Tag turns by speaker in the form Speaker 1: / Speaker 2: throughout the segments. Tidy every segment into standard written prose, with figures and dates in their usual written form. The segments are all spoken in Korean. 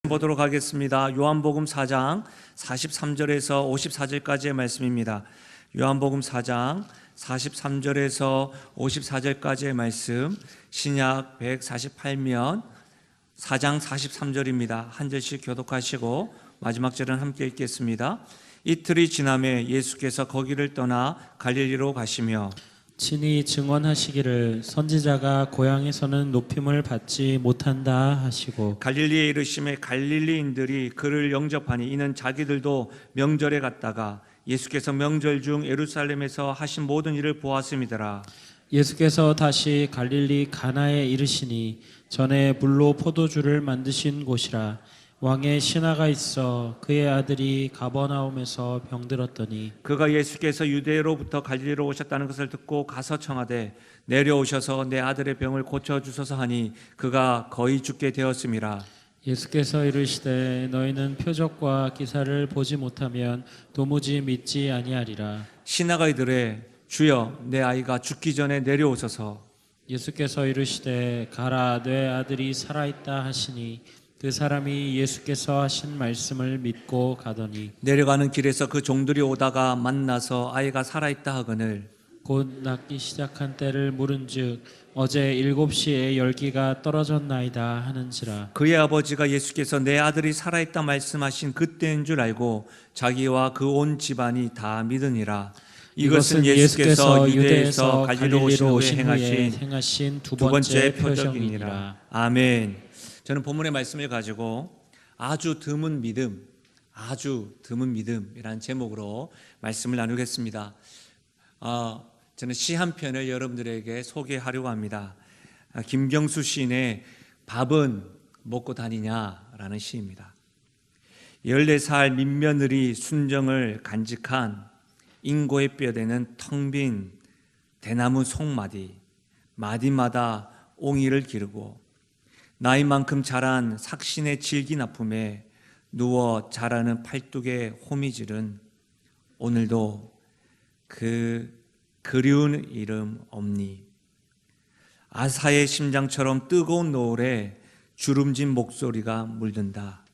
Speaker 1: 보도록 하겠습니다. 요한복음 4장 43절에서 54절까지의 말씀입니다. 요한복음 4장 43절에서 54절까지의 말씀, 신약 148면 4장 43절입니다. 한 절씩 교독하시고 마지막 절은 함께 읽겠습니다. 이틀이 지남에 예수께서 거기를 떠나 갈릴리로 가시며
Speaker 2: 친히 증언하시기를 선지자가 고향에서는 높임을 받지 못한다 하시고
Speaker 1: 갈릴리에 이르심에 갈릴리인들이 그를 영접하니 이는 자기들도 명절에 갔다가 예수께서 명절 중 예루살렘에서 하신 모든 일을 보았음이더라.
Speaker 2: 예수께서 다시 갈릴리 가나에 이르시니 전에 물로 포도주를 만드신 곳이라. 왕의 신하가 있어 그의 아들이 가버나움에서 병들었더니
Speaker 1: 그가 예수께서 유대로부터 갈릴리로 오셨다는 것을 듣고 가서 청하되 내려오셔서 내 아들의 병을 고쳐주소서 하니 그가 거의 죽게 되었음이라.
Speaker 2: 예수께서 이르시되 너희는 표적과 기사를 보지 못하면 도무지 믿지 아니하리라.
Speaker 1: 신하가 이르되 주여 내 아이가 죽기 전에 내려오소서.
Speaker 2: 예수께서 이르시되 가라 내 아들이 살아있다 하시니 그 사람이 예수께서 하신 말씀을 믿고 가더니
Speaker 1: 내려가는 길에서 그 종들이 오다가 만나서 아이가 살아있다 하거늘
Speaker 2: 곧 낫기 시작한 때를 물은즉 어제 7시에 열기가 떨어졌나이다 하는지라.
Speaker 1: 그의 아버지가 예수께서 내 아들이 살아있다 말씀하신 그때인 줄 알고 자기와 그 온 집안이 다 믿으니라. 이것은 예수께서 유대에서 갈릴리로 오신 후에
Speaker 2: 행하신 두
Speaker 1: 번째
Speaker 2: 번째
Speaker 1: 표적이니라. 아멘. 저는 본문의 말씀을 가지고 아주 드문 믿음이라는 제목으로 말씀을 나누겠습니다. 저는 시 한 편을 여러분들에게 소개하려고 합니다. 김경수 시인의 밥은 먹고 다니냐라는 시입니다. 14살 민며느리 순정을 간직한 인고의 뼈대는 텅 빈 대나무 송마디, 마디마다 옹이를 기르고 나이만큼 자란 삭신의 질긴 아픔에 누워 자라는 팔뚝의 호미질은 오늘도 그 그리운 이름 없니. 아사의 심장처럼 뜨거운 노을에 주름진 목소리가 물든다.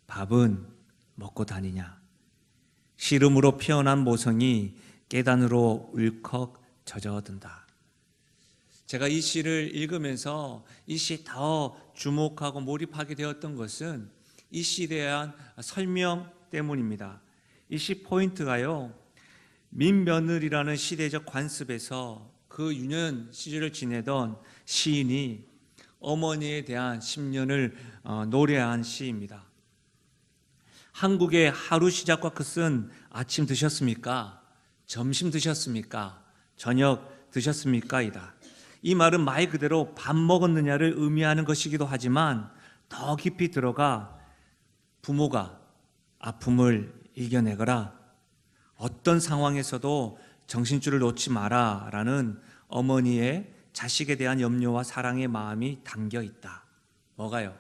Speaker 1: 밥은 먹고 다니냐. 시름으로 피어난 모성이 깨단으로 울컥 젖어든다. 제가 이 시를 읽으면서 이 시에 더 주목하고 몰입하게 되었던 것은 이 시에 대한 설명 때문입니다. 이 시 포인트가요, 민며느리라는 시대적 관습에서 그 유년 시절을 지내던 시인이 어머니에 대한 심년을 노래한 시입니다. 한국의 하루 시작과 끝은 아침 드셨습니까? 점심 드셨습니까? 저녁 드셨습니까? 이다. 이 말은 말 그대로 밥 먹었느냐를 의미하는 것이기도 하지만 더 깊이 들어가 부모가 아픔을 이겨내거라, 어떤 상황에서도 정신줄을 놓지 마라 라는 어머니의 자식에 대한 염려와 사랑의 마음이 담겨 있다. 뭐가요?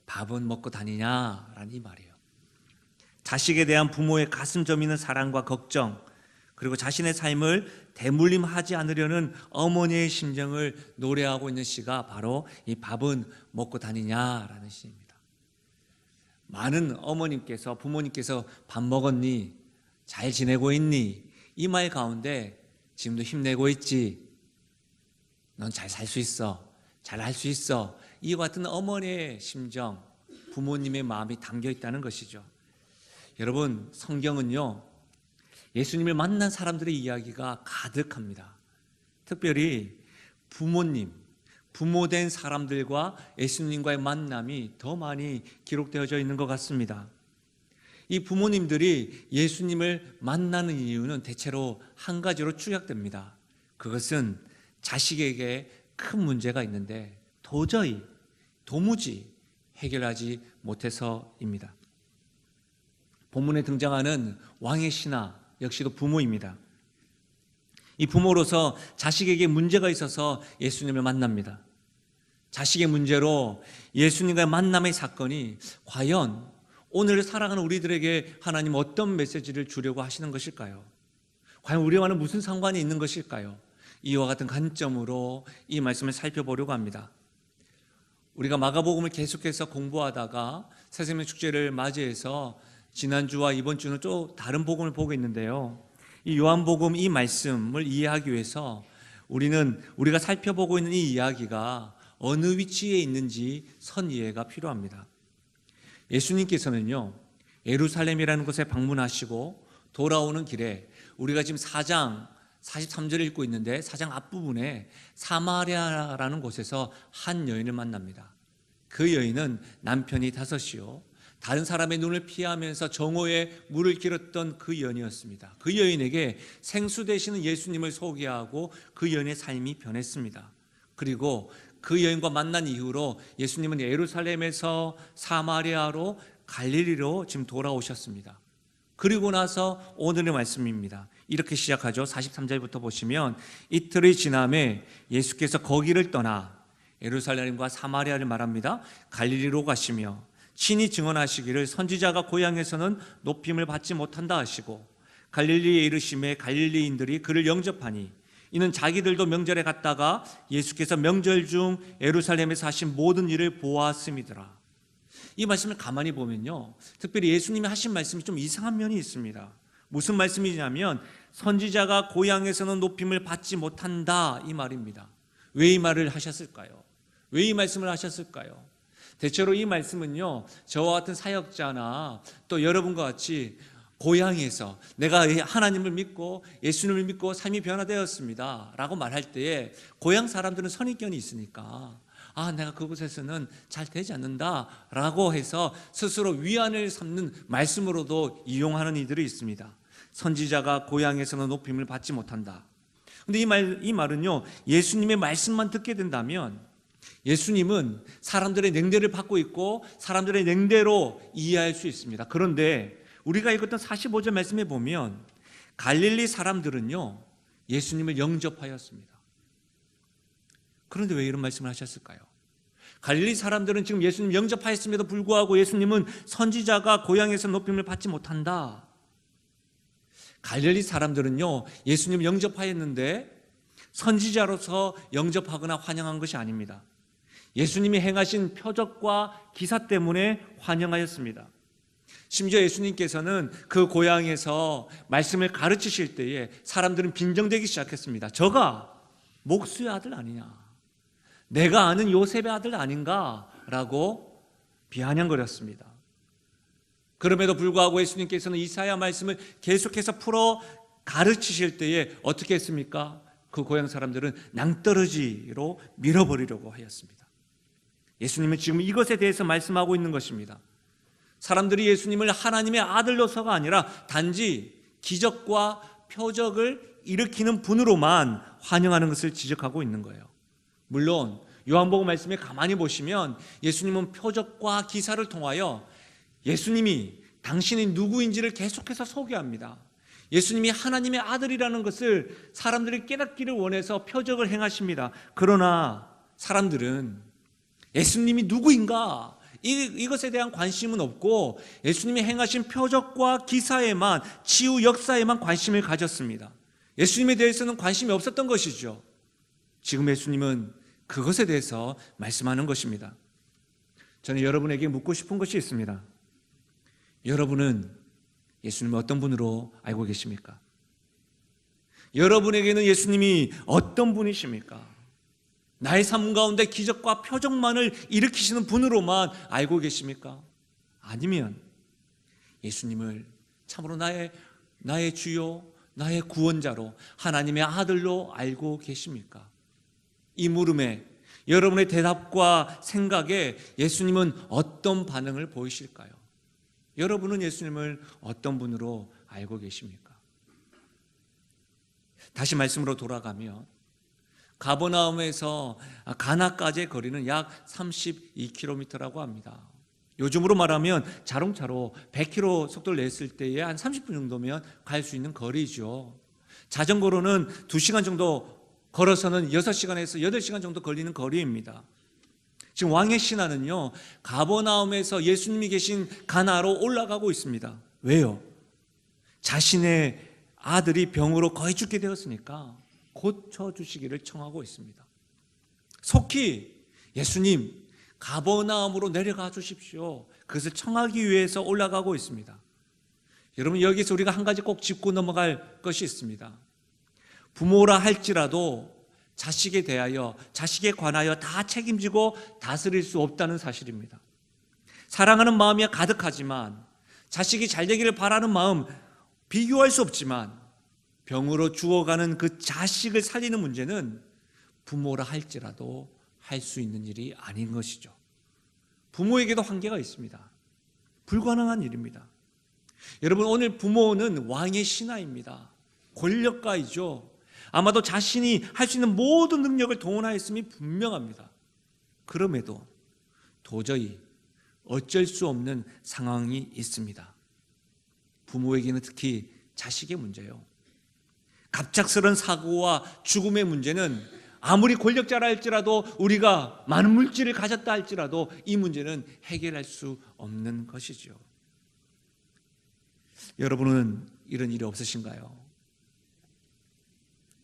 Speaker 1: 밥은 먹고 다니냐라는 이 말이에요. 자식에 대한 부모의 가슴 저미는 사랑과 걱정, 그리고 자신의 삶을 대물림하지 않으려는 어머니의 심정을 노래하고 있는 시가 바로 이 밥은 먹고 다니냐라는 시입니다. 많은 어머님께서, 부모님께서 밥 먹었니? 잘 지내고 있니? 이 말 가운데 지금도 힘내고 있지? 넌 잘 살 수 있어? 잘 할 수 있어? 이와 같은 어머니의 심정, 부모님의 마음이 담겨 있다는 것이죠. 여러분, 성경은요, 예수님을 만난 사람들의 이야기가 가득합니다. 특별히 부모된 사람들과 예수님과의 만남이 더 많이 기록되어져 있는 것 같습니다. 이 부모님들이 예수님을 만나는 이유는 대체로 한 가지로 축약됩니다. 그것은 자식에게 큰 문제가 있는데 도무지 해결하지 못해서입니다. 본문에 등장하는 왕의 신하 역시도 부모입니다. 이 부모로서 자식에게 문제가 있어서 예수님을 만납니다. 자식의 문제로 예수님과의 만남의 사건이 과연 오늘 살아가는 우리들에게 하나님 어떤 메시지를 주려고 하시는 것일까요? 과연 우리와는 무슨 상관이 있는 것일까요? 이와 같은 관점으로 이 말씀을 살펴보려고 합니다. 우리가 마가복음을 계속해서 공부하다가 새생명 축제를 맞이해서 지난주와 이번 주는 또 다른 복음을 보고 있는데요. 이 요한복음 이 말씀을 이해하기 위해서 우리가 살펴보고 있는 이 이야기가 어느 위치에 있는지 선 이해가 필요합니다. 예수님께서는요, 예루살렘이라는 곳에 방문하시고 돌아오는 길에 우리가 지금 4장 43절을 읽고 있는데 4장 앞부분에 사마리아라는 곳에서 한 여인을 만납니다. 그 여인은 남편이 5이요 다른 사람의 눈을 피하면서 정오에 물을 길었던 그 여인이었습니다. 그 여인에게 생수 되시는 예수님을 소개하고 그 여인의 삶이 변했습니다. 그리고 그 여인과 만난 이후로 예수님은 예루살렘에서 사마리아로 갈릴리로 지금 돌아오셨습니다. 그리고 나서 오늘의 말씀입니다. 이렇게 시작하죠. 43절부터 보시면 이틀이 지남에 예수께서 거기를 떠나 예루살렘과 사마리아를 말합니다. 갈릴리로 가시며 친히 증언하시기를 선지자가 고향에서는 높임을 받지 못한다 하시고 갈릴리에 이르심에 갈릴리인들이 그를 영접하니 이는 자기들도 명절에 갔다가 예수께서 명절 중 예루살렘에서 하신 모든 일을 보았음이더라. 이 말씀을 가만히 보면요, 특별히 예수님이 하신 말씀이 좀 이상한 면이 있습니다. 무슨 말씀이냐면 선지자가 고향에서는 높임을 받지 못한다, 이 말입니다. 왜 이 말을 하셨을까요? 왜 이 말씀을 하셨을까요? 대체로 이 말씀은요, 저와 같은 사역자나 또 여러분과 같이 고향에서 내가 하나님을 믿고 예수님을 믿고 삶이 변화되었습니다 라고 말할 때에 고향 사람들은 선입견이 있으니까 내가 그곳에서는 잘 되지 않는다 라고 해서 스스로 위안을 삼는 말씀으로도 이용하는 이들이 있습니다. 선지자가 고향에서는 높임을 받지 못한다. 근데 이 말은요, 예수님의 말씀만 듣게 된다면 예수님은 사람들의 냉대를 받고 있고 사람들의 냉대로 이해할 수 있습니다. 그런데 우리가 읽었던 45절 말씀에 보면 갈릴리 사람들은요, 예수님을 영접하였습니다. 그런데 왜 이런 말씀을 하셨을까요? 갈릴리 사람들은 지금 예수님 영접하였음에도 불구하고 예수님은 선지자가 고향에서 높임을 받지 못한다. 갈릴리 사람들은요, 예수님 영접하였는데 선지자로서 영접하거나 환영한 것이 아닙니다. 예수님이 행하신 표적과 기사 때문에 환영하였습니다. 심지어 예수님께서는 그 고향에서 말씀을 가르치실 때에 사람들은 빈정대기 시작했습니다. 저가 목수의 아들 아니냐, 내가 아는 요셉의 아들 아닌가 라고 비아냥거렸습니다. 그럼에도 불구하고 예수님께서는 이사야 말씀을 계속해서 풀어 가르치실 때에 어떻게 했습니까? 그 고향 사람들은 낭떠러지로 밀어버리려고 하였습니다. 예수님은 지금 이것에 대해서 말씀하고 있는 것입니다. 사람들이 예수님을 하나님의 아들로서가 아니라 단지 기적과 표적을 일으키는 분으로만 환영하는 것을 지적하고 있는 거예요. 물론 요한복음 말씀에 가만히 보시면 예수님은 표적과 기사를 통하여 예수님이 당신이 누구인지를 계속해서 소개합니다. 예수님이 하나님의 아들이라는 것을 사람들이 깨닫기를 원해서 표적을 행하십니다. 그러나 사람들은 예수님이 누구인가 이것에 대한 관심은 없고 예수님이 행하신 표적과 기사에만, 치유 역사에만 관심을 가졌습니다. 예수님에 대해서는 관심이 없었던 것이죠. 지금 예수님은 그것에 대해서 말씀하는 것입니다. 저는 여러분에게 묻고 싶은 것이 있습니다. 여러분은 예수님을 어떤 분으로 알고 계십니까? 여러분에게는 예수님이 어떤 분이십니까? 나의 삶 가운데 기적과 표적만을 일으키시는 분으로만 알고 계십니까? 아니면 예수님을 참으로 나의 주요, 나의 구원자로, 하나님의 아들로 알고 계십니까? 이 물음에 여러분의 대답과 생각에 예수님은 어떤 반응을 보이실까요? 여러분은 예수님을 어떤 분으로 알고 계십니까? 다시 말씀으로 돌아가면 가버나움에서 가나까지의 거리는 약 32km라고 합니다. 요즘으로 말하면 자동차로 100km 속도를 냈을 때에 한 30분 정도면 갈 수 있는 거리죠. 자전거로는 2시간 정도 걸어서는 6시간에서 8시간 정도 걸리는 거리입니다. 지금 왕의 신하는요, 가버나움에서 예수님이 계신 가나로 올라가고 있습니다. 왜요? 자신의 아들이 병으로 거의 죽게 되었으니까 고쳐주시기를 청하고 있습니다. 속히 예수님, 가버나움으로 내려가 주십시오. 그것을 청하기 위해서 올라가고 있습니다. 여러분, 여기서 우리가 한 가지 꼭 짚고 넘어갈 것이 있습니다. 부모라 할지라도 자식에 대하여, 자식에 관하여 다 책임지고 다스릴 수 없다는 사실입니다. 사랑하는 마음이 가득하지만, 자식이 잘 되기를 바라는 마음 비교할 수 없지만, 병으로 죽어가는 그 자식을 살리는 문제는 부모라 할지라도 할 수 있는 일이 아닌 것이죠. 부모에게도 한계가 있습니다. 불가능한 일입니다. 여러분, 오늘 부모는 왕의 신하입니다. 권력가이죠. 아마도 자신이 할 수 있는 모든 능력을 동원하였음이 분명합니다. 그럼에도 도저히 어쩔 수 없는 상황이 있습니다. 부모에게는 특히 자식의 문제요. 갑작스런 사고와 죽음의 문제는 아무리 권력자라 할지라도, 우리가 많은 물질을 가졌다 할지라도 이 문제는 해결할 수 없는 것이죠. 여러분은 이런 일이 없으신가요?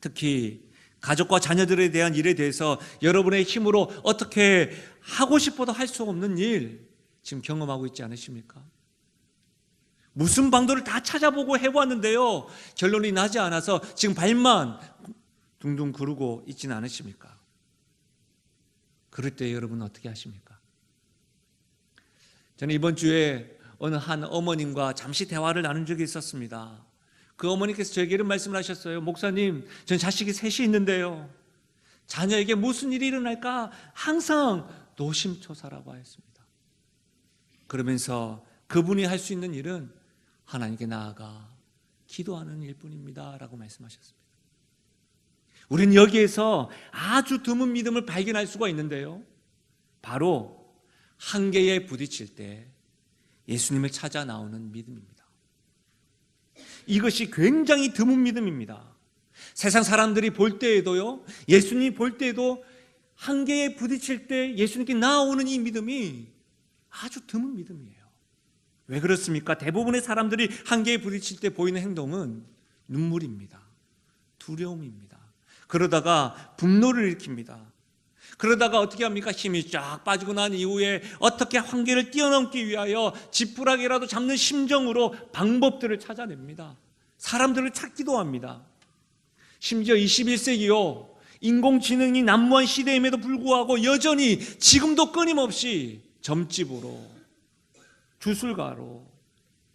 Speaker 1: 특히 가족과 자녀들에 대한 일에 대해서 여러분의 힘으로 어떻게 하고 싶어도 할 수 없는 일 지금 경험하고 있지 않으십니까? 무슨 방도를 다 찾아보고 해보았는데요, 결론이 나지 않아서 지금 발만 둥둥 구르고 있지는 않으십니까? 그럴 때 여러분은 어떻게 하십니까? 저는 이번 주에 어느 한 어머님과 잠시 대화를 나눈 적이 있었습니다. 그 어머니께서 저에게 이런 말씀을 하셨어요. 목사님, 전 자식이 셋이 있는데요, 자녀에게 무슨 일이 일어날까 항상 노심초사라고 하였습니다. 그러면서 그분이 할 수 있는 일은 하나님께 나아가 기도하는 일뿐입니다 라고 말씀하셨습니다. 우리는 여기에서 아주 드문 믿음을 발견할 수가 있는데요, 바로 한계에 부딪힐 때 예수님을 찾아 나오는 믿음입니다. 이것이 굉장히 드문 믿음입니다. 세상 사람들이 볼 때에도요, 예수님이 볼 때에도 한계에 부딪힐 때 예수님께 나오는 이 믿음이 아주 드문 믿음이에요. 왜 그렇습니까? 대부분의 사람들이 한계에 부딪힐 때 보이는 행동은 눈물입니다. 두려움입니다. 그러다가 분노를 일으킵니다. 그러다가 어떻게 합니까? 힘이 쫙 빠지고 난 이후에 어떻게 한계를 뛰어넘기 위하여 지푸라기라도 잡는 심정으로 방법들을 찾아냅니다. 사람들을 찾기도 합니다. 심지어 21세기요, 인공지능이 난무한 시대임에도 불구하고 여전히 지금도 끊임없이 점집으로, 주술가로,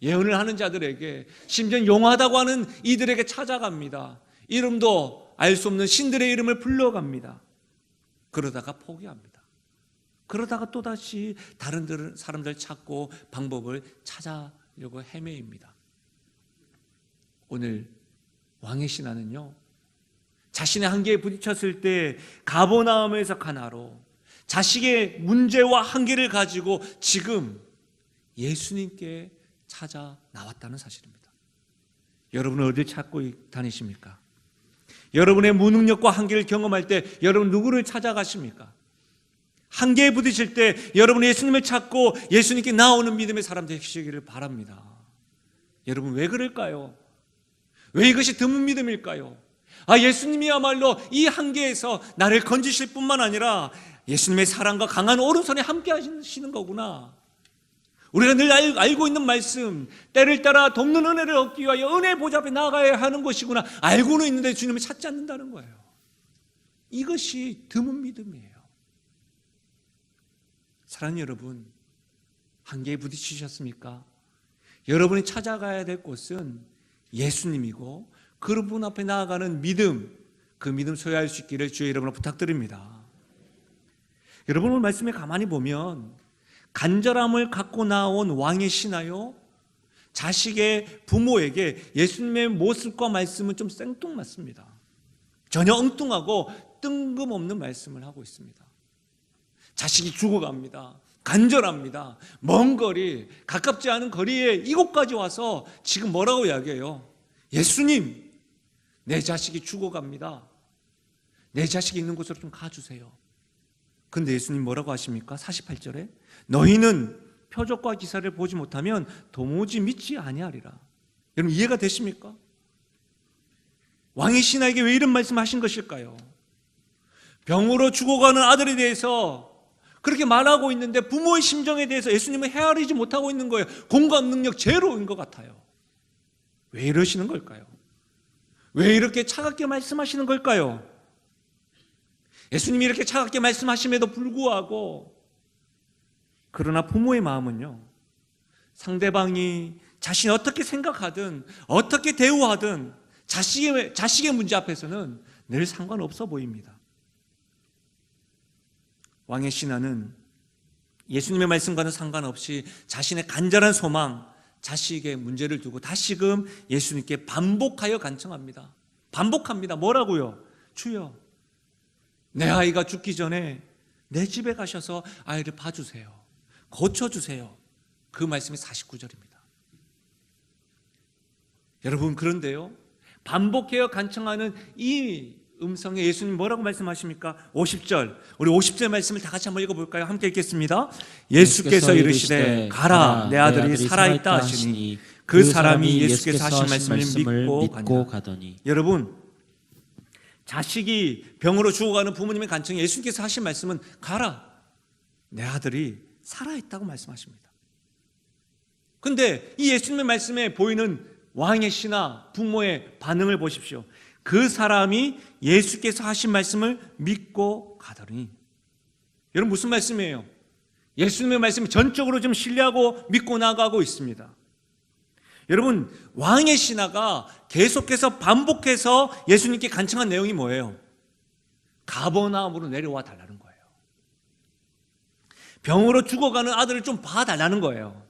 Speaker 1: 예언을 하는 자들에게, 심지어 용하다고 하는 이들에게 찾아갑니다. 이름도 알 수 없는 신들의 이름을 불러갑니다. 그러다가 포기합니다. 그러다가 또다시 다른 사람들 찾고 방법을 찾아려고 헤매입니다. 오늘 왕의 신하는요, 자신의 한계에 부딪혔을 때 가버나움에서 가나로 자식의 문제와 한계를 가지고 지금 예수님께 찾아 나왔다는 사실입니다. 여러분은 어딜 찾고 다니십니까? 여러분의 무능력과 한계를 경험할 때 여러분 누구를 찾아가십니까? 한계에 부딪힐 때 여러분 예수님을 찾고 예수님께 나오는 믿음의 사람 되시기를 바랍니다. 여러분, 왜 그럴까요? 왜 이것이 드문 믿음일까요? 예수님이야말로 이 한계에서 나를 건지실 뿐만 아니라 예수님의 사랑과 강한 오른손에 함께 하시는 거구나. 우리가 늘 알고 있는 말씀, 때를 따라 돕는 은혜를 얻기 위하여 은혜 보좌 앞에 나아가야 하는 것이구나, 알고는 있는데 주님을 찾지 않는다는 거예요. 이것이 드문 믿음이에요. 사랑하는 여러분, 한계에 부딪히셨습니까? 여러분이 찾아가야 될 곳은 예수님이고, 그분 앞에 나아가는 믿음, 그 믿음 소유할 수 있기를 주의 이름으로 부탁드립니다. 여러분, 오늘 말씀에 가만히 보면 간절함을 갖고 나온 왕의 신하요, 자식의 부모에게 예수님의 모습과 말씀은 좀 생뚱맞습니다. 전혀 엉뚱하고 뜬금없는 말씀을 하고 있습니다. 자식이 죽어갑니다. 간절합니다. 먼 거리, 가깝지 않은 거리에 이곳까지 와서 지금 뭐라고 이야기해요? 예수님, 내 자식이 죽어갑니다. 내 자식이 있는 곳으로 좀 가주세요. 근데 예수님 뭐라고 하십니까? 48절에 너희는 표적과 기사를 보지 못하면 도무지 믿지 아니하리라. 여러분, 이해가 되십니까? 왕의 신하에게 왜 이런 말씀을 하신 것일까요? 병으로 죽어가는 아들에 대해서 그렇게 말하고 있는데 부모의 심정에 대해서 예수님은 헤아리지 못하고 있는 거예요. 공감 능력 제로인 것 같아요. 왜 이러시는 걸까요? 왜 이렇게 차갑게 말씀하시는 걸까요? 예수님이 이렇게 차갑게 말씀하심에도 불구하고, 그러나 부모의 마음은요, 상대방이 자신이 어떻게 생각하든 어떻게 대우하든 자식의 문제 앞에서는 늘 상관없어 보입니다. 왕의 신하는 예수님의 말씀과는 상관없이 자신의 간절한 소망, 자식의 문제를 두고 다시금 예수님께 반복하여 간청합니다. 반복합니다. 뭐라고요? 주여, 내 아이가 죽기 전에 내 집에 가셔서 아이를 봐주세요. 고쳐주세요. 그 말씀이 49절입니다. 여러분, 그런데요, 반복해요 간청하는 이 음성에 예수님 뭐라고 말씀하십니까? 50절, 우리 50절 말씀을 다 같이 한번 읽어볼까요? 함께 읽겠습니다. 예수께서 이르시되 가라, 내 아들이 살아있다 하시니 그 사람이 예수께서 하신 말씀을 믿고 가더니. 여러분, 자식이 병으로 죽어가는 부모님의 간청에 예수님께서 하신 말씀은 가라, 내 아들이 살아있다고 말씀하십니다. 근데 이 예수님의 말씀에 보이는 왕의 신하, 부모의 반응을 보십시오. 그 사람이 예수께서 하신 말씀을 믿고 가더니. 여러분, 무슨 말씀이에요? 예수님의 말씀을 전적으로 좀 신뢰하고 믿고 나가고 있습니다. 여러분, 왕의 신하가 계속해서 반복해서 예수님께 간청한 내용이 뭐예요? 가버나움으로 내려와 달라는 거예요. 병으로 죽어가는 아들을 좀 봐달라는 거예요.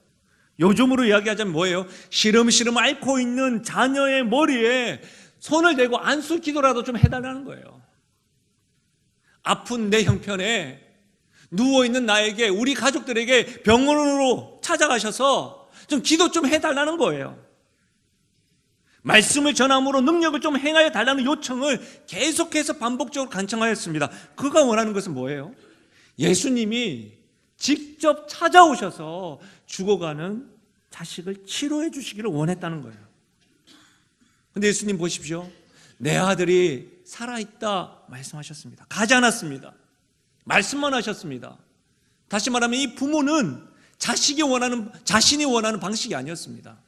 Speaker 1: 요즘으로 이야기하자면 뭐예요? 시름시름 앓고 있는 자녀의 머리에 손을 대고 안수 기도라도 좀 해달라는 거예요. 아픈 내 형편에 누워있는 나에게, 우리 가족들에게 병원으로 찾아가셔서 좀 기도 좀 해달라는 거예요. 말씀을 전함으로 능력을 좀 행하여 달라는 요청을 계속해서 반복적으로 간청하였습니다. 그가 원하는 것은 뭐예요? 예수님이 직접 찾아오셔서 죽어가는 자식을 치료해 주시기를 원했다는 거예요. 근데 예수님 보십시오. 내 아들이 살아있다 말씀하셨습니다. 가지 않았습니다. 말씀만 하셨습니다. 다시 말하면 이 부모는 자신이 원하는 방식이 아니었습니다.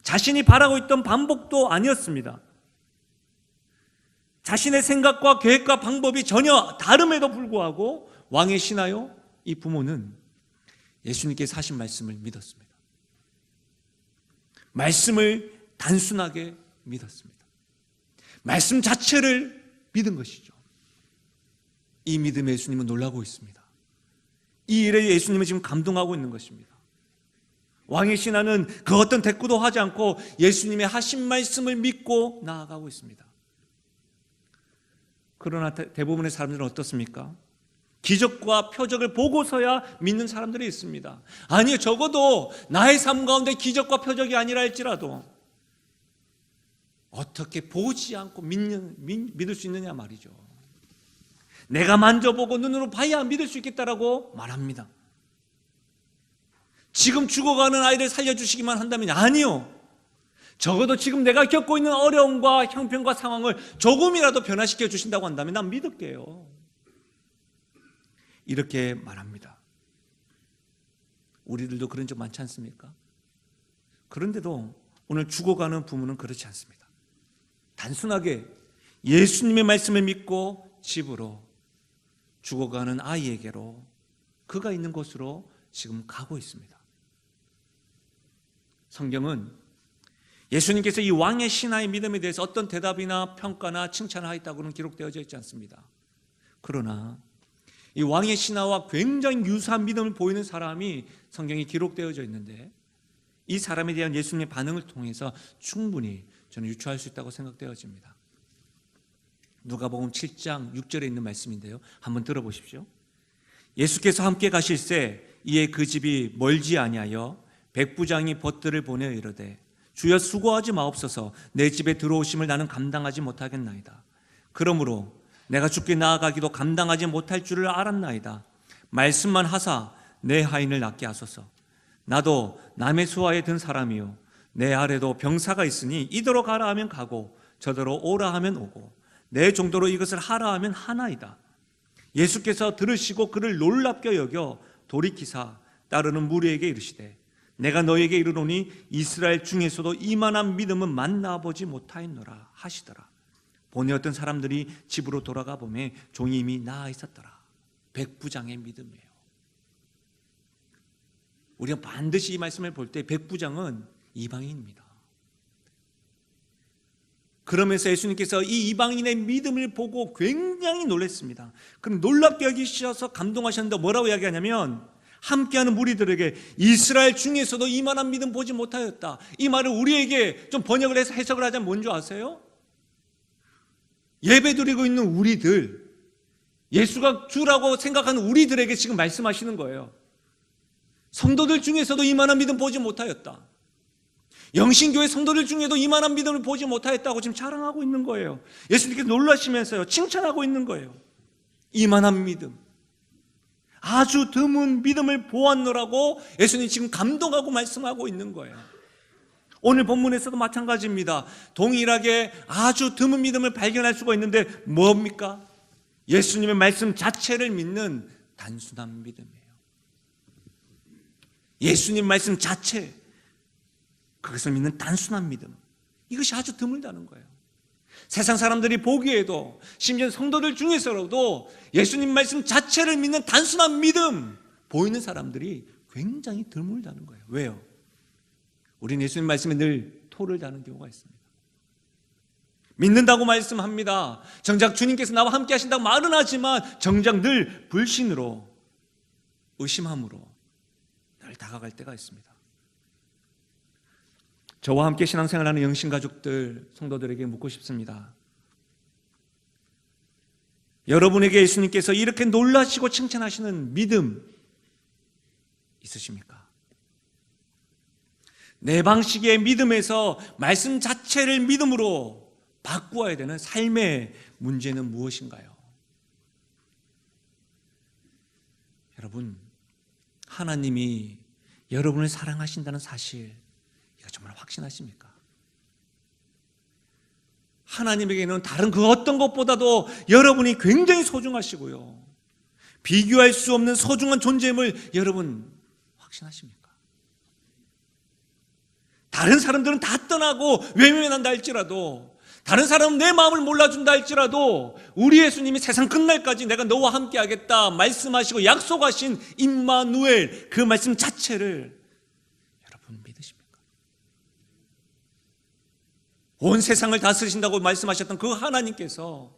Speaker 1: 자신이 바라고 있던 반복도 아니었습니다. 자신의 생각과 계획과 방법이 전혀 다름에도 불구하고 왕의 신하요, 이 부모는 예수님께서 하신 말씀을 믿었습니다. 말씀을 단순하게 믿었습니다. 말씀 자체를 믿은 것이죠. 이 믿음에 예수님은 놀라고 있습니다. 이 일에 예수님은 지금 감동하고 있는 것입니다. 왕의 신하는 그 어떤 대꾸도 하지 않고 예수님의 하신 말씀을 믿고 나아가고 있습니다. 그러나 대부분의 사람들은 어떻습니까? 기적과 표적을 보고서야 믿는 사람들이 있습니다. 아니요, 적어도 나의 삶 가운데 기적과 표적이 아니라 할지라도 어떻게 보지 않고 믿을 수 있느냐 말이죠. 내가 만져보고 눈으로 봐야 믿을 수 있겠다라고 말합니다. 지금 죽어가는 아이를 살려주시기만 한다면 아니요. 적어도 지금 내가 겪고 있는 어려움과 형편과 상황을 조금이라도 변화시켜 주신다고 한다면 난 믿을게요. 이렇게 말합니다. 우리들도 그런 적 많지 않습니까? 그런데도 오늘 죽어가는 부모는 그렇지 않습니다. 단순하게 예수님의 말씀을 믿고 집으로, 죽어가는 아이에게로, 그가 있는 곳으로 지금 가고 있습니다. 성경은 예수님께서 이 왕의 신하의 믿음에 대해서 어떤 대답이나 평가나 칭찬을 하였다고는 기록되어져 있지 않습니다. 그러나 이 왕의 신하와 굉장히 유사한 믿음을 보이는 사람이 성경에 기록되어져 있는데, 이 사람에 대한 예수님의 반응을 통해서 충분히 저는 유추할 수 있다고 생각되어집니다. 누가복음 7장 6절에 있는 말씀인데요, 한번 들어보십시오. 예수께서 함께 가실새 이에 그 집이 멀지 아니하여 백부장이 벗들을 보내어 이르되, 주여 수고하지 마옵소서, 내 집에 들어오심을 나는 감당하지 못하겠나이다. 그러므로 내가 죽게 나아가기도 감당하지 못할 줄을 알았나이다. 말씀만 하사 내 하인을 낫게 하소서. 나도 남의 수하에 든 사람이요, 내 아래도 병사가 있으니 이더러 가라 하면 가고 저더러 오라 하면 오고 내 정도로 이것을 하라 하면 하나이다. 예수께서 들으시고 그를 놀랍게 여겨 돌이키사 따르는 무리에게 이르시되 내가 너에게 이르노니 이스라엘 중에서도 이만한 믿음은 만나보지 못하였노라 하시더라. 보니 어떤 사람들이 집으로 돌아가 보매 종이 이미 나아 있었더라. 백부장의 믿음이에요. 우리가 반드시 이 말씀을 볼 때 백부장은 이방인입니다. 그러면서 예수님께서 이 이방인의 믿음을 보고 굉장히 놀랐습니다. 그럼 놀랍게 여기셔서 감동하셨는데 뭐라고 이야기하냐면 함께하는 무리들에게 이스라엘 중에서도 이만한 믿음 보지 못하였다. 이 말을 우리에게 좀 번역을 해서 해석을 하자면 뭔지 아세요? 예배드리고 있는 우리들, 예수가 주라고 생각하는 우리들에게 지금 말씀하시는 거예요. 성도들 중에서도 이만한 믿음 보지 못하였다. 영신교회 성도들 중에도 이만한 믿음을 보지 못하였다고 지금 자랑하고 있는 거예요. 예수님께서 놀라시면서요, 칭찬하고 있는 거예요. 이만한 믿음, 아주 드문 믿음을 보았노라고 예수님 지금 감동하고 말씀하고 있는 거예요. 오늘 본문에서도 마찬가지입니다. 동일하게 아주 드문 믿음을 발견할 수가 있는데 뭡니까? 예수님의 말씀 자체를 믿는 단순한 믿음이에요. 예수님 말씀 자체, 그것을 믿는 단순한 믿음, 이것이 아주 드물다는 거예요. 세상 사람들이 보기에도, 심지어 성도들 중에서도 예수님 말씀 자체를 믿는 단순한 믿음 보이는 사람들이 굉장히 드물다는 거예요. 왜요? 우리는 예수님 말씀에 늘 토를 다는 경우가 있습니다. 믿는다고 말씀합니다. 정작 주님께서 나와 함께 하신다고 말은 하지만 정작 늘 불신으로, 의심함으로 늘 다가갈 때가 있습니다. 저와 함께 신앙생활하는 영신가족들, 성도들에게 묻고 싶습니다. 여러분에게 예수님께서 이렇게 놀라시고 칭찬하시는 믿음 있으십니까? 내 방식의 믿음에서 말씀 자체를 믿음으로 바꾸어야 되는 삶의 문제는 무엇인가요? 여러분, 하나님이 여러분을 사랑하신다는 사실, 이거 정말 확신하십니까? 하나님에게는 다른 그 어떤 것보다도 여러분이 굉장히 소중하시고요, 비교할 수 없는 소중한 존재임을 여러분 확신하십니까? 다른 사람들은 다 떠나고 외면한다 할지라도, 다른 사람은 내 마음을 몰라준다 할지라도 우리 예수님이 세상 끝날까지 내가 너와 함께 하겠다 말씀하시고 약속하신 임마누엘, 그 말씀 자체를 여러분 믿으십니까? 온 세상을 다스리신다고 말씀하셨던 그 하나님께서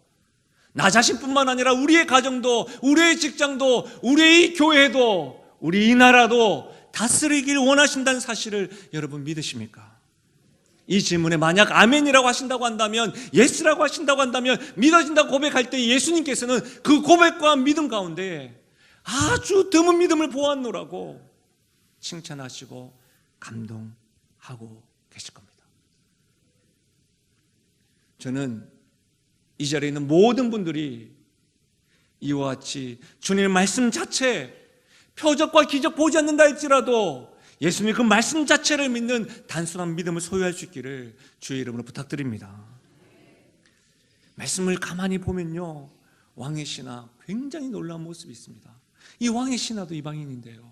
Speaker 1: 나 자신뿐만 아니라 우리의 가정도, 우리의 직장도, 우리의 교회도, 우리 이 나라도 다스리길 원하신다는 사실을 여러분 믿으십니까? 이 질문에 만약 아멘이라고 하신다고 한다면, 예스라고 하신다고 한다면, 믿어진다고 고백할 때 예수님께서는 그 고백과 믿음 가운데 아주 드문 믿음을 보았노라고 칭찬하시고 감동하고 계실 겁니다. 저는 이 자리에 있는 모든 분들이 이와 같이 주님의 말씀 자체, 표적과 기적 보지 않는다 할지라도 예수님 그 말씀 자체를 믿는 단순한 믿음을 소유할 수 있기를 주의 이름으로 부탁드립니다. 말씀을 가만히 보면요, 왕의 신하 굉장히 놀라운 모습이 있습니다. 이 왕의 신하도 이방인인데요,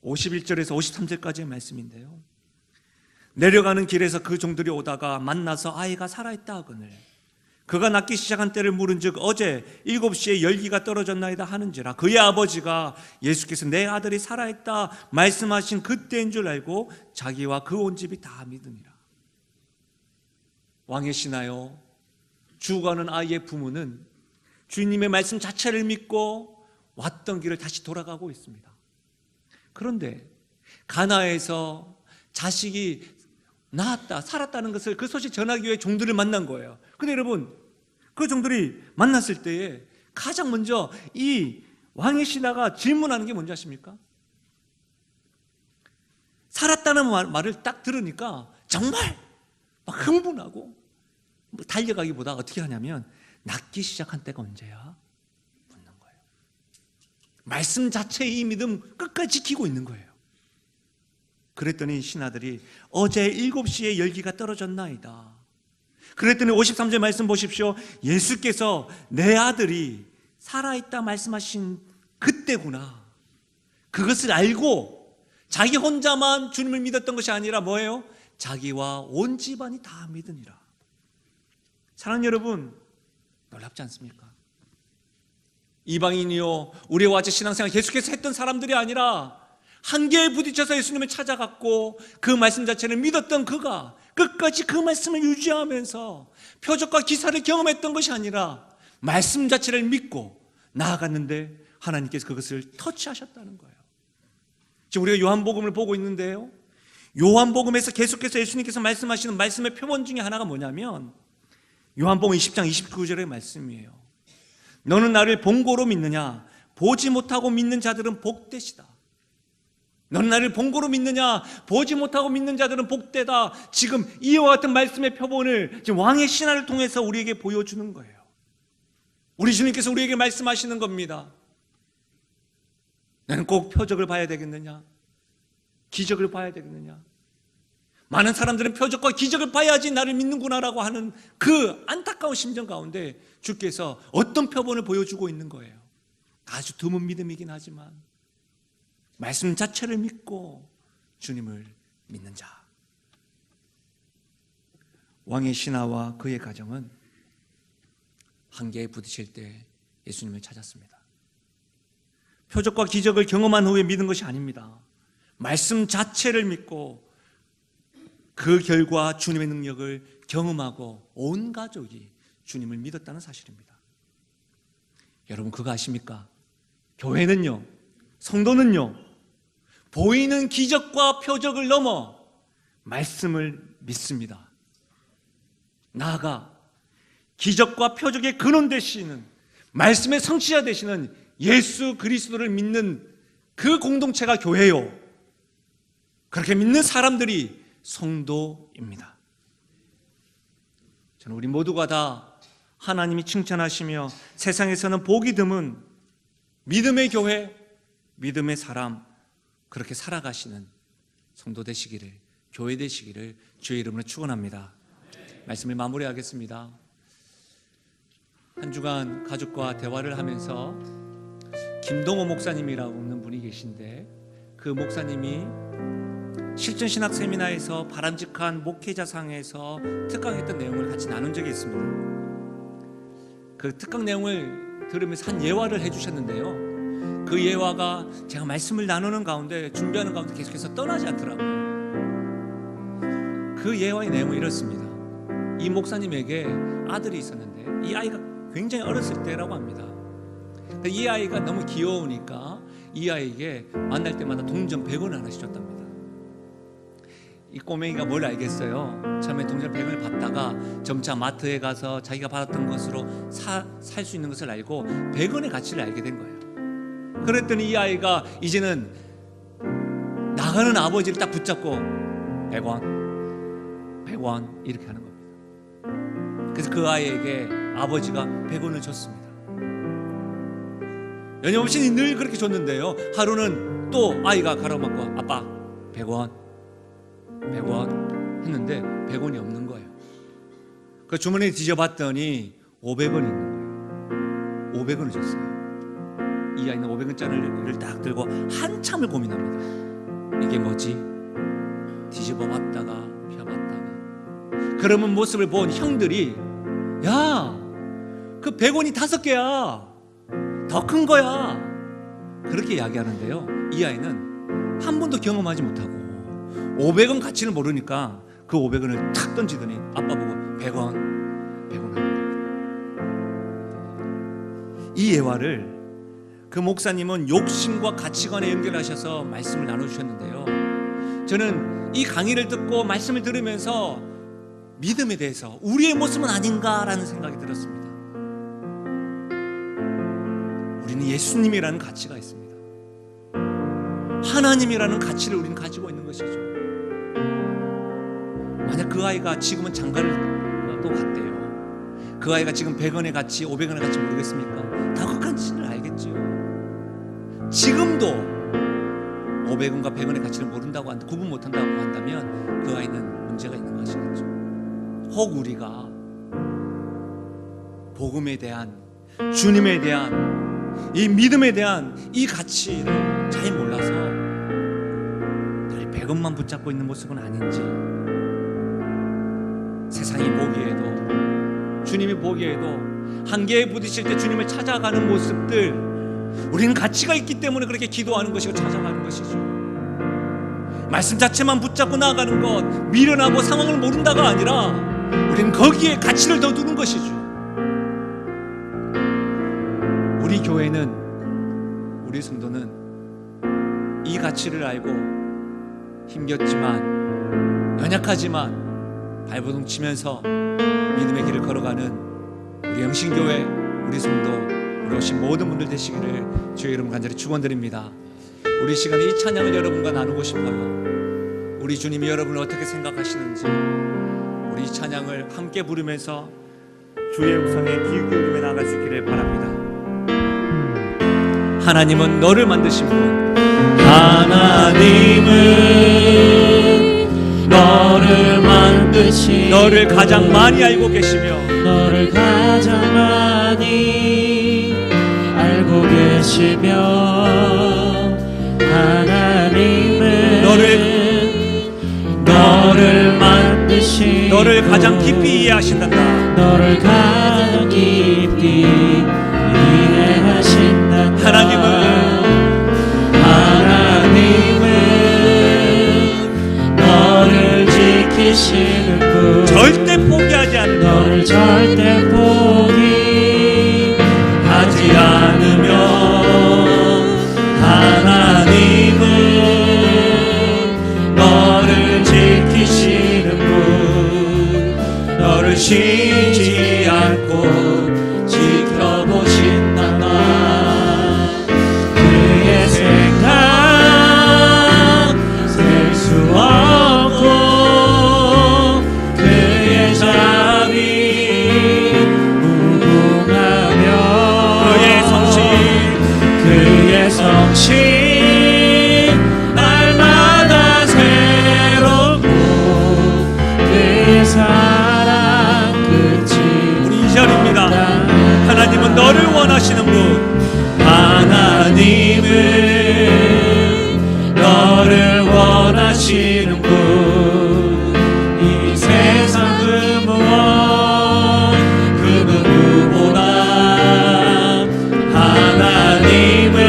Speaker 1: 51절에서 53절까지의 말씀인데요, 내려가는 길에서 그 종들이 오다가 만나서 아이가 살아있다 하거늘 그가 낳기 시작한 때를 물은즉 어제 7시에 열기가 떨어졌나이다 하는지라. 그의 아버지가 예수께서 내 아들이 살아있다 말씀하신 그때인 줄 알고 자기와 그 온 집이 다 믿으니라. 왕의 신하여, 죽어가는 아이의 부모는 주님의 말씀 자체를 믿고 왔던 길을 다시 돌아가고 있습니다. 그런데 가나에서 자식이 낳았다, 살았다는 것을 그 소식 전하기 위해 종들을 만난 거예요. 근데 여러분, 그 종들이 만났을 때에 가장 먼저 이 왕의 신하가 질문하는 게 뭔지 아십니까? 살았다는 말을 딱 들으니까 정말 막 흥분하고 달려가기보다 어떻게 하냐면 낳기 시작한 때가 언제야? 묻는 거예요. 말씀 자체의 이 믿음 끝까지 지키고 있는 거예요. 그랬더니 신하들이 어제 7시에 열기가 떨어졌나이다. 그랬더니 53절 말씀 보십시오. 예수께서 내 아들이 살아있다 말씀하신 그때구나. 그것을 알고 자기 혼자만 주님을 믿었던 것이 아니라 뭐예요? 자기와 온 집안이 다 믿으니라. 사랑하는 여러분, 놀랍지 않습니까? 이방인이요 우리와 같이 신앙생활 계속해서 했던 사람들이 아니라 한계에 부딪혀서 예수님을 찾아갔고 그 말씀 자체를 믿었던 그가 끝까지 그 말씀을 유지하면서 표적과 기사를 경험했던 것이 아니라 말씀 자체를 믿고 나아갔는데 하나님께서 그것을 터치하셨다는 거예요. 지금 우리가 요한복음을 보고 있는데요, 요한복음에서 계속해서 예수님께서 말씀하시는 말씀의 표본 중에 하나가 뭐냐면 요한복음 20장 29절의 말씀이에요. 너는 나를 본고로 믿느냐? 보지 못하고 믿는 자들은 복되시다. 너는 나를 본고로 믿느냐? 보지 못하고 믿는 자들은 복되다. 지금 이와 같은 말씀의 표본을 지금 왕의 신화를 통해서 우리에게 보여주는 거예요. 우리 주님께서 우리에게 말씀하시는 겁니다. 나는 꼭 표적을 봐야 되겠느냐? 기적을 봐야 되겠느냐? 많은 사람들은 표적과 기적을 봐야지 나를 믿는구나라고 하는 그 안타까운 심정 가운데 주께서 어떤 표본을 보여주고 있는 거예요. 아주 드문 믿음이긴 하지만 말씀 자체를 믿고 주님을 믿는 자. 왕의 신하와 그의 가정은 한계에 부딪힐 때 예수님을 찾았습니다. 표적과 기적을 경험한 후에 믿은 것이 아닙니다. 말씀 자체를 믿고 그 결과 주님의 능력을 경험하고 온 가족이 주님을 믿었다는 사실입니다. 여러분 그거 아십니까? 교회는요, 성도는요, 보이는 기적과 표적을 넘어 말씀을 믿습니다. 나아가 기적과 표적의 근원 되시는 말씀의 성취자 되시는 예수 그리스도를 믿는 그 공동체가 교회요, 그렇게 믿는 사람들이 성도입니다. 저는 우리 모두가 다 하나님이 칭찬하시며 세상에서는 보기 드문 믿음의 교회, 믿음의 사람, 그렇게 살아가시는 성도 되시기를, 교회 되시기를 주의 이름으로 축원합니다. 말씀을 마무리하겠습니다. 한 주간 가족과 대화를 하면서 김동호 목사님이라고 하는 분이 계신데, 그 목사님이 실전신학 세미나에서 바람직한 목회자상에서 특강했던 내용을 같이 나눈 적이 있습니다. 그 특강 내용을 들으면서 한 예화를 해주셨는데요, 그 예화가 제가 말씀을 나누는 가운데, 준비하는 가운데 계속해서 떠나지 않더라고요. 그 예화의 내용은 이렇습니다. 이 목사님에게 아들이 있었는데 이 아이가 굉장히 어렸을 때라고 합니다. 이 아이가 너무 귀여우니까 이 아이에게 만날 때마다 동전 100원 하나씩 줬답니다. 이 꼬맹이가 뭘 알겠어요? 처음에 동전 100원을 받다가 점차 마트에 가서 자기가 받았던 것으로 살 수 있는 것을 알고 100원의 가치를 알게 된 거예요. 그랬더니 이 아이가 이제는 나가는 아버지를 딱 붙잡고 100원, 100원 이렇게 하는 겁니다. 그래서 그 아이에게 아버지가 100원을 줬습니다. 연염없이 늘 그렇게 줬는데요, 하루는 또 아이가 가로막고 아빠 100원 했는데 100원이 없는 거예요. 그 주머니에 뒤져봤더니 500원이 있는 거예요. 500원을 줬어요. 이 아이는 500원짜리를 딱 들고 한참을 고민합니다. 이게 뭐지? 뒤집어 봤다가 펴봤다가. 그러면 모습을 본 형들이, 야, 그 100원이 5개야, 더 큰 거야, 그렇게 이야기하는데요, 이 아이는 한 번도 경험하지 못하고 500원 가치를 모르니까 그 500원을 탁 던지더니 아빠 보고 100원 하는 겁니다. 이 예화를 그 목사님은 욕심과 가치관에 연결하셔서 말씀을 나눠주셨는데요, 저는 이 강의를 듣고 말씀을 들으면서 믿음에 대해서 우리의 모습은 아닌가라는 생각이 들었습니다. 우리는 예수님이라는 가치가 있습니다. 하나님이라는 가치를 우리는 가지고 있는 것이죠. 만약 그 아이가 지금은 장가를 또 갔대요. 그 아이가 지금 100원의 가치, 500원의 가치 모르겠습니까? 다 그 가치를 알겠지요. 지금도 500원과 100원의 가치를 모른다고 한다, 구분 못한다고 한다면 그 아이는 문제가 있는 것이겠죠. 혹 우리가 복음에 대한 주님에 대한 이 믿음에 대한 이 가치를 잘 몰라서 늘 100원만 붙잡고 있는 모습은 아닌지, 세상이 보기에도 주님이 보기에도 한계에 부딪힐 때 주님을 찾아가는 모습들, 우리는 가치가 있기 때문에 그렇게 기도하는 것이고 찾아가는 것이죠. 말씀 자체만 붙잡고 나아가는 것, 미련하고 상황을 모른다가 아니라 우리는 거기에 가치를 더 두는 것이죠. 우리 교회는, 우리 성도는 이 가치를 알고 힘겹지만 연약하지만 발버둥 치면서 믿음의 길을 걸어가는 우리 영신교회, 우리 성도, 우리 오신 모든 분들 되시기를 주의 이름 간절히 축원드립니다. 우리 시간에 이 찬양을 여러분과 나누고 싶어요. 우리 주님이 여러분을 어떻게 생각하시는지 우리 이 찬양을 함께 부르면서 주의 음성에 귀 기울이며 나아갈 수 있기를 바랍니다. 하나님은 너를 만드신 분,
Speaker 2: 하나님은 너를 만드신,
Speaker 1: 너를 가장 많이 알고 계시며,
Speaker 2: 너를 가장 많이 알고 계시며, 하나님은 너를 만드신,
Speaker 1: 너를 가장 깊이 이해하신단다.
Speaker 2: 너를 가장 깊이 이해하신단다. 하나님은 너를 지키시는 분,
Speaker 1: 절대 포기하지 않는
Speaker 2: 너를 절대 포기하지 않으며, 하나님은 너를 지키시는 분, 너를 쉬지 않고 지켜보신단다. 그의 생각 셀 수 없고, 그의 자비 무궁하며, 그의 성실 날마다 새롭고, 그의 사랑 끝이
Speaker 1: 우리 2절입니다. 하나님은 너를 원하시는 분,
Speaker 2: 하나님은 너를 원하시는 분, 이 세상 그 무엇 그 누구보다 하나님은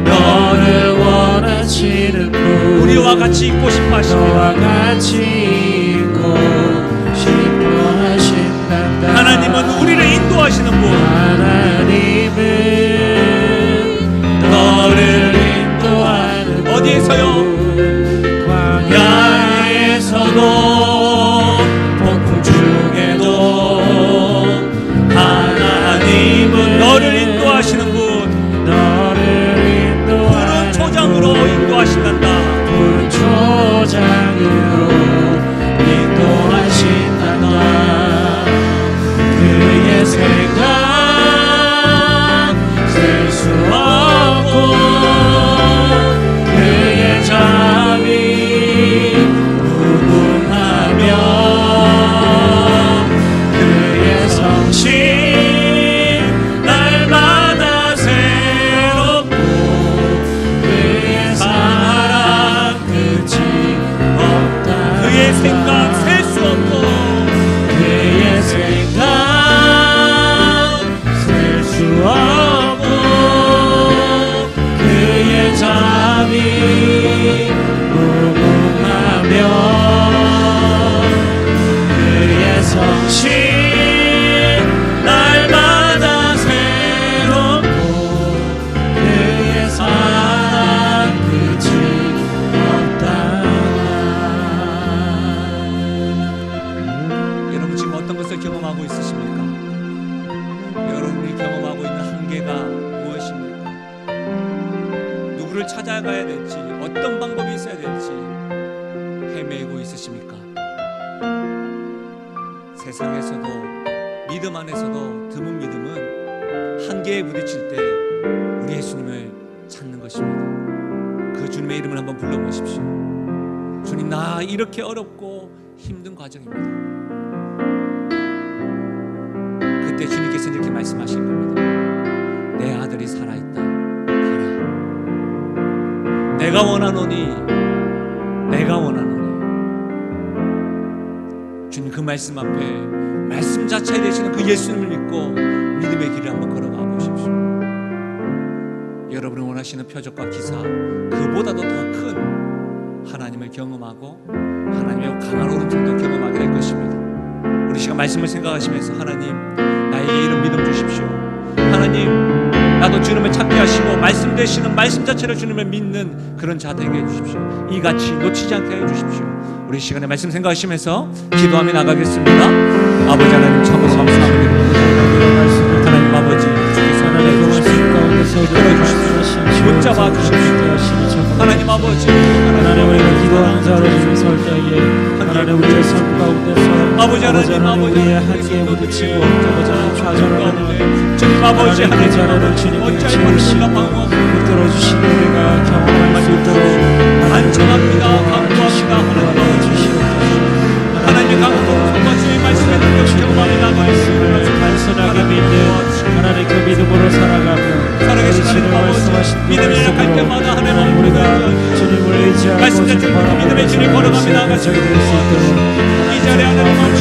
Speaker 2: 너를 원하시는 분,
Speaker 1: 우리와 같이 있고 싶어
Speaker 2: 너와
Speaker 1: 하십니다.
Speaker 2: 같이 있고 싶어 하신단다.
Speaker 1: 하나님은 우리를 인도하시는 분,
Speaker 2: 하나님은 너를 인도하는 분,
Speaker 1: 어디에서요?
Speaker 2: 광야에서도 폭풍 중에도 하나님은
Speaker 1: 너를 인도하시는 분,
Speaker 2: 너를
Speaker 1: 푸른
Speaker 2: 인도하는
Speaker 1: 초장으로 인도하신단다.
Speaker 2: 푸른 초장으로 인도하신단다. 그의 생각 셀 수 없고, 그의 자비 무궁하며, 그의 성실 날마다 새롭고, 그의 사랑 끝이 없다.
Speaker 1: 그의 생각 셀 수 없고,
Speaker 2: 그의 생각 셀 수 없고, 그의 자비 무궁하며, 그의 성실 날마다 새롭고, 그의 사랑 끝이 없다.
Speaker 1: 여러분 지금 어떤 것을 경험하고 있으십니까? 여러분이 경험하고 있는 한계가 무엇입니까? 누구를 찾아가야 될지, 어떤 방법이 있어야 될지 헤매고 있으십니까? 세상에서도 믿음 안에서도 드문 믿음은 한계에 부딪힐 때 우리 예수님을 찾는 것입니다. 그 주님의 이름을 한번 불러보십시오. 주님, 나 이렇게 어렵고 힘든 과정입니다. 그때 주님께서는 이렇게 말씀하실 겁니다. 내 아들이 살아있다. 가라. 내가 원하노니 주님 그 말씀 앞에 말씀 자체에 되시는 그 예수님을 믿고 믿음의 길을 한번 걸어가 보십시오. 여러분이 원하시는 표적과 기사 그보다도 더 큰 하나님을 경험하고 하나님의 강한 오른손도 경험하게 될 것입니다. 우리 시간 말씀을 생각하시면서 하나님 나에게 이런 믿음 주십시오. 하나님 나도 주님을 찾게 하시고 말씀 되시는 말씀 자체로 주님을 믿는 그런 자 되게 해주십시오. 이같이 놓치지 않게 해주십시오. 우리 시간에 말씀 생각하시면서 기도하며 나가겠습니다. 아버지 하나님 참으로 감사합니다. 하나님 아버지 주께서 하나님의 말씀 가운데서 이끌어주십시오. 붙잡아 주십시오. 하나님 아버지
Speaker 2: 하나님 우리가 기도하는 자를 설 때에 하나님 우리의 삶 가운데서
Speaker 1: 아버지 하나님
Speaker 2: 우리의 한계에 부딪히고 아버지 좌절하는
Speaker 1: 주님 아버지
Speaker 2: 하나님의 자녀를 주님께 채우시고 붙들어 주신 우리가 경험할 수 있도록
Speaker 1: 안전합니다. 강구합니다. 하나님 주시옵소서. 하나님의 강한 손과 주의 말씀의 능력을 경험하며 나가겠습니다.
Speaker 2: 단순하게 믿는 하나님 그 믿음으로 살아가며
Speaker 1: 살아계신 하나님 아버지 믿음이 약할 때마다 하나님 우리가
Speaker 2: 주님을 의지하고
Speaker 1: 말씀대 믿음의 길을 걸어가며 나가시고 이 자리에 하나님 아버지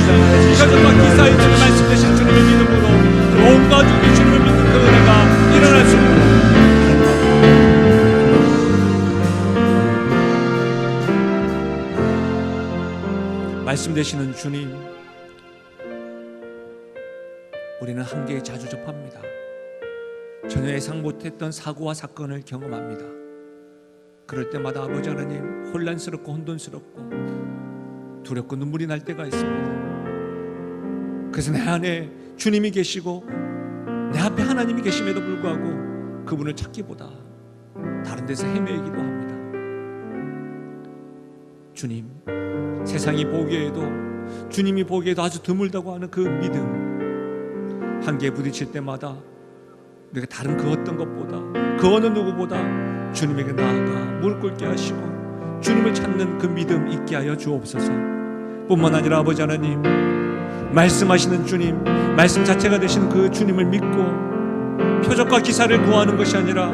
Speaker 1: 표적과 기사의 주님 말씀 되신 주님의 믿음으로 온 가족이 주님을 믿는 그 은혜가 일어날 수 있도록 말씀 되시는 주님, 우리는 한계에 자주 접합니다. 전혀 예상 못했던 사고와 사건을 경험합니다. 그럴 때마다 아버지 하나님 혼란스럽고 혼돈스럽고 두렵고 눈물이 날 때가 있습니다. 그래서 내 안에 주님이 계시고 내 앞에 하나님이 계심에도 불구하고 그분을 찾기보다 다른 데서 헤매기도 합니다. 주님, 세상이 보기에도 주님이 보기에도 아주 드물다고 하는 그 믿음, 한계에 부딪힐 때마다 우리가 다른 그 어떤 것보다 그 어느 누구보다 주님에게 나아가 무릎 꿇게 하시고 주님을 찾는 그 믿음 있게 하여 주옵소서. 뿐만 아니라 아버지 하나님 말씀하시는 주님, 말씀 자체가 되시는 그 주님을 믿고 표적과 기사를 구하는 것이 아니라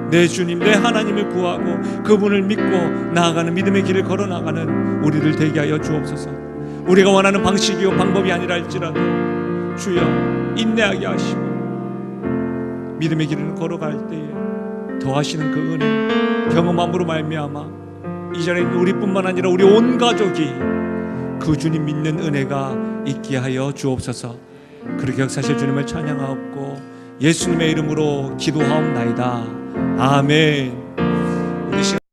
Speaker 1: 내 주님, 내 하나님을 구하고 그분을 믿고 나아가는 믿음의 길을 걸어 나가는 우리를 되게 하여 주옵소서. 우리가 원하는 방식이요 방법이 아니라 할지라도 주여 인내하게 하시고 믿음의 길을 걸어갈 때에 더하시는 그 은혜 경험함으로 말미암아 이 자리에 있는 우리뿐만 아니라 우리 온 가족이 그 주님 믿는 은혜가 있게 하여 주옵소서. 그렇게 역사하실 주님을 찬양하옵고 예수님의 이름으로 기도하옵나이다. 아멘.